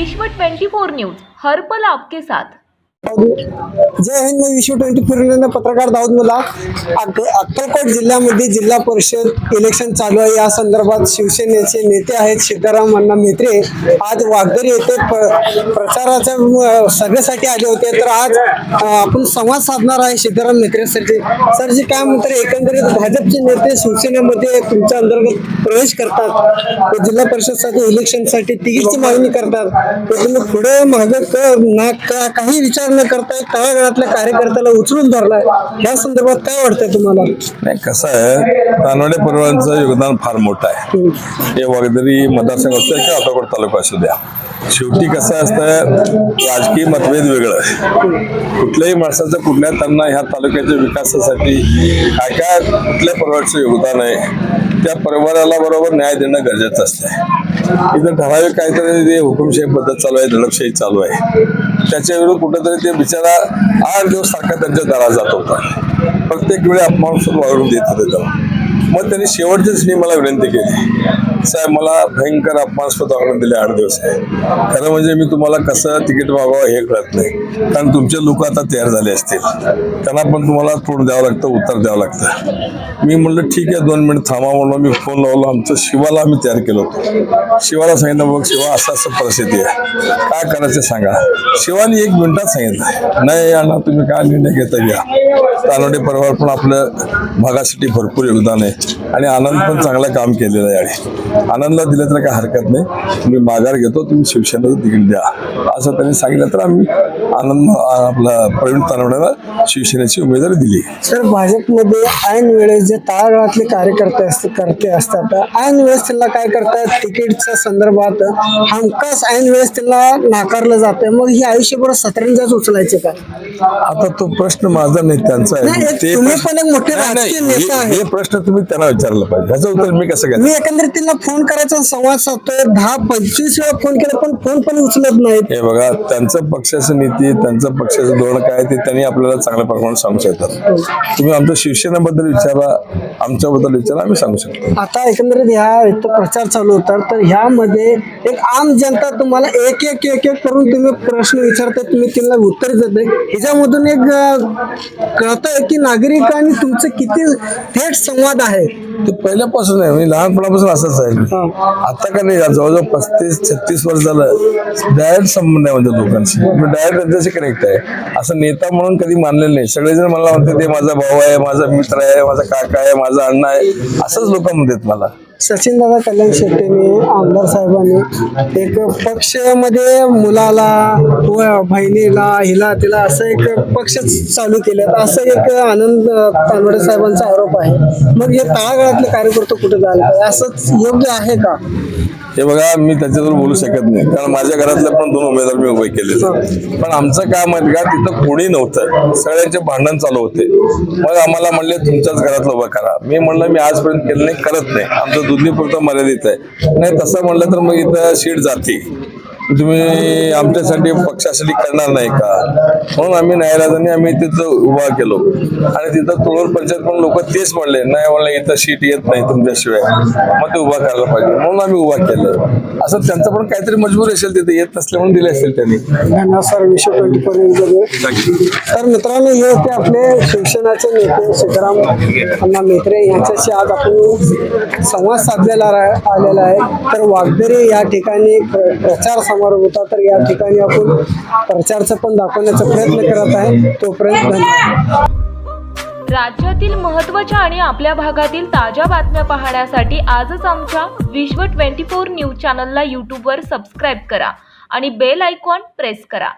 विश्व 24 न्यूज हर पल आपके साथ। जय हिंद। मैं विश्व 24 पत्रकार दाऊद मुला अक्कलकोट जिल्ह्यामध्ये जिल्हा परिषद इलेक्शन चालू आहे। या संदर्भात शिवसेनेचे नेते आहेत सीताराम अण्णा म्हेत्रे आज वागदरी येथे प्रचाराच्या सभेसाठी आले होते। तर आज आपण संवाद साधणार आहे सीताराम म्हेत्रे सरजी काय म्हणतात, एकंदरीत भाजपचे नेते शिवसेनेमध्ये तुमच्या अंतर्गत प्रवेश करतात, जिल्हा परिषदसाठी इलेक्शनसाठी तिकीटची मागणी करतात, तुम्ही पुढे मागे काही विचार न करता तळागाळातल्या कार्यकर्त्याला उचलून धरलाय, या संदर्भात काय वाटतंय तुम्हाला? नाही, कसं आहे, तानवडे परिवारांचं योगदान फार मोठं आहे। हे वागदरी मतदारसंघ असू द्या किंवा अक्कलकोट तालुका असू द्या, शेवटी कसं असतं, राजकीय मतभेद वेगळं आहे। कुठल्याही माणसाचं कुठल्या त्यांना ह्या तालुक्याच्या विकासासाठी काय काय कुठल्या परिवाराचं योगदान आहे त्या परिवाराला बरोबर न्याय देणं गरजेचं असतं। इथं ठराविक काहीतरी हुकुमशाही पद्धत चालू आहे, दडपशाही चालू आहे, त्याच्या विरुद्ध कुठेतरी ते बिचारा 8 दिवस सारखा त्यांच्या दारात जात होता, प्रत्येक वेळी अपमानस्पद वागणूक देत होते। मग त्यांनी शेवटच्याच मला विनंती केली, साहेब मला भयंकर अपमानस्पद वागणूक दिली 8 दिवस आहे, खरं म्हणजे मी तुम्हाला कसं तिकीट मागावं हे कळत नाही, कारण तुमचे लोक आता तयार झाले असतील, त्यांना पण तुम्हाला तोंड द्यावं लागतं, उत्तर द्यावं लागतं। मी म्हणलं ठीक आहे 2 मिनिट थांबा म्हणून मी फोन लावला, आमचं शिवाला आम्ही तयार केलं होतं। शिवाला सांगितलं बघ शिवा असं परिस्थिती आहे, काय करायचं सांगा। शिवाने 1 मिनिटात सांगितलं, नाही अण्णा तुम्ही काय निर्णय घेता घ्या, तानवडे परिवार पण आपल्या भागासाठी भरपूर योगदान आहे आणि आनंद पण चांगलं काम केलेलं आहे आणि आनंदला दिलं तर काय हरकत नाही, मी माघार घेतो, तुम्ही शिवसेनेचं तिकीट द्या असं त्यांनी सांगितलं। तर आम्ही आनंद आपला प्रवीण तानवडेला शिवसेनेची उमेदवारी दिली। सर, भाजपमध्ये ऐन वेळेस जे तळागाळातले कार्यकर्ते असतात, ऐन वेळेस त्यांना काय करतात, तिकीटच्या संदर्भात हमखास ऐन वेळेस त्यांना नाकारलं जातं, मग ही आयुष्यभर सतरंजाच उचलायचे का? आता तो प्रश्न माझा नाही, त्यांचा आहे। ते तुम्ही पण एक मोठे राजकीय नेता आहे, हे प्रश्न तुम्ही त्यांना विचारला पाहिजे, ह्याचं उत्तर मी कसं घ्यायचं? मी एकंदरीत त्यांना फोन करायचा संवाद साधतोय, 10-25 वेळा फोन केला पण फोन पण उचलत नाहीत। हे बघा, त्यांचं पक्षाची नीती, त्यांचं पक्षाचं धोरण काय ते त्यांनी आपल्याला चांगल्या प्रमाणात सांगू शकतात। तुम्ही आमच्या शिवसेनेबद्दल विचारा, आमच्याबद्दल विचारा, आम्ही सांगू शकतो। आता एकंदरीत ह्या इथं प्रचार चालू होतात, तर ह्यामध्ये एक आम जनता तुम्हाला एक करून तुम्ही प्रश्न विचारताय, तुम्ही त्यांना उत्तर देताय, ह्याच्यामधून एक कळतंय की नागरिक आणि तुमचं किती थेट संवाद आहे। ते पहिल्यापासून आहे, म्हणजे लहानपणापासून असंच आहे। आता का नाही, जवळजवळ 35-36 वर्ष झालं डायरेक्ट संबंध आहे म्हणजे लोकांशी, मी डायरेक्ट त्यांच्याशी कनेक्ट आहे, असं नेता म्हणून कधी मानलेलं नाही। सगळेजण मला म्हणते ते माझा भाऊ आहे, माझा मित्र आहे, माझा काका आहे, माझा अण्णा आहे, असंच लोक म्हणतात मला। सचिन दादा कल्याण शेट्टीने आमदार साहेबांनी एक पक्षामध्ये मुलाला व बहिणीला हिला तिला असं एक पक्ष चालू केलं, असं एक आनंद तानवडे साहेबांचा आरोप आहे। मग हे तळागाळातले कार्यकर्ते कुठे जायला पाहिजे, असंच योग्य आहे का? हे बघा, मी त्याच्यावर बोलू शकत नाही, कारण माझ्या घरातले पण 2 उमेदवार मी उभे केले, पण आमचं काम आहे का, तिथं कोणी नव्हतं, सगळ्यांचे भांडण चालू होते। मग आम्हाला म्हणले तुमच्याच घरातलं उभं करा, मी म्हणलं मी आजपर्यंत केलं नाही, करत नाही, आमचं दुधनीपुरतं मर्यादित आहे, नाही तसं म्हणलं तर मग इथं सीट जाते, तुम्ही आमच्यासाठी पक्षासाठी करणार नाही का, म्हणून आम्ही न्यायालयाने आम्ही तिथं उभा केलो आणि तिथं तोडून पंचायत पण लोक तेच म्हणले, नाही म्हणलं इथं सीट येत नाही तुमच्याशिवाय, मग ते उभा करायला पाहिजे, म्हणून आम्ही उभा केलं। असं त्यांचं पण काहीतरी मजबूरी असेल, तिथे येत नसले म्हणून दिले असेल त्यांनी। धन्यवाद सर, विश्व 24 तर मित्रांनो, हे होते आपले शिवसेनेचे नेते सीताराम अण्णा म्हेत्रे, यांच्याशी आज आपण संवाद साधलेला आलेला आहे। तर वागदरी या ठिकाणी प्रचार समारोह होता, तर या ठिकाणी आपण प्रचारचं पण दाखवण्याचा प्रयत्न करत आहे। तोपर्यंत राज्यातील महत्त्वाच्या आणि आपल्या भागातील ताज्या बातम्या पाहण्यासाठी आजच आमच्या विश्व 24 न्यूज चॅनलला यूट्यूबवर सबस्क्राईब करा आणि बेल आयकॉन प्रेस करा।